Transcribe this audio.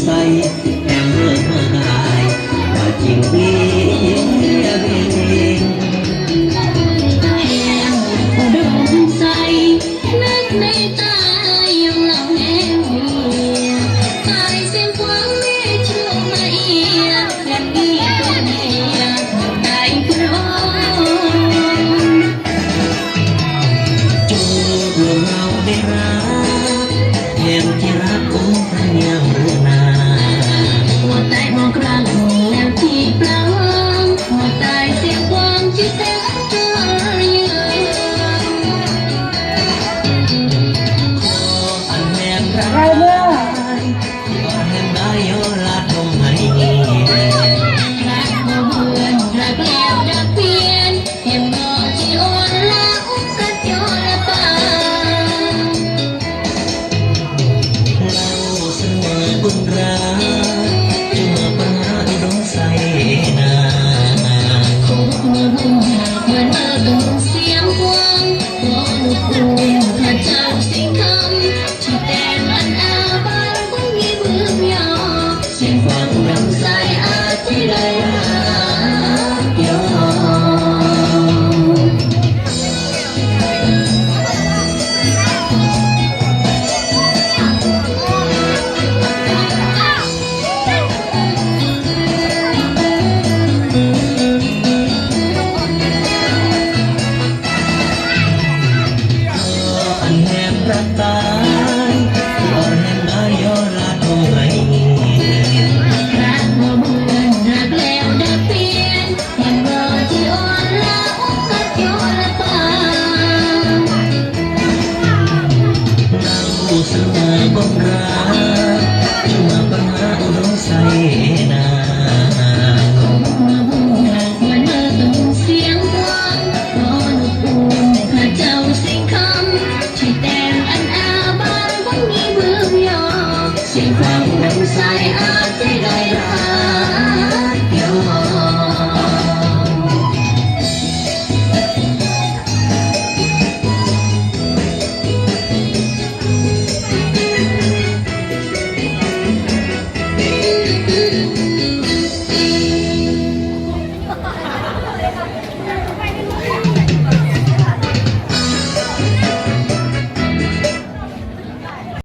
ใส่แอมเมื่อหายว่าจริงเพียงแอมอุดมใจนึกในตายังเหล่าแห่งเมียสายเสียงฟังไม่เชื่อไม่และมีตัวเมียได้พร้อมจูบลงเราได้รักแห่งที่รักองค์พระยาเรือนาหัวใจมองครั้งแล้วที่เปล่าหัวใจเสียงความที่แสนจะยืนอันแม่พระรายก็เห็นได้โยลาดงให้รักบ่เบื่อรักแล้วรักเพียนเห็นบ่ที่อ่อนละอุ้มกัดโยละป่าเราเสมอบุญรักจะมาปัญหาอุดมใส่นาคุกมือหุ่มหักเหมือนเมื่อตุ้งเสียงกวางร้องลูกคูพระเจ้าสิ่งคำที่แต่มันอาบานคงมีเบื้องยอเสียงฟังรำใสอาที่ได้รักยอรักตายยอดแห่งนายยอดลาดงให้รักบ่เบื่อรักแล้วดักเปลี่ยนเห็นบ่ที่อ่อนละอุ้มกัดโยละป่าเราเสมอบ่รักจะมาปัญหาอุดมใส่นาคุกมือหุ่มหักเหมือนเมื่อตุ้งเสียงกวางร้องลูกคูพระเจ้าสิ่งคำที่แต่อันอาบานคงมีเบื้องยอเสียงความรำใสอา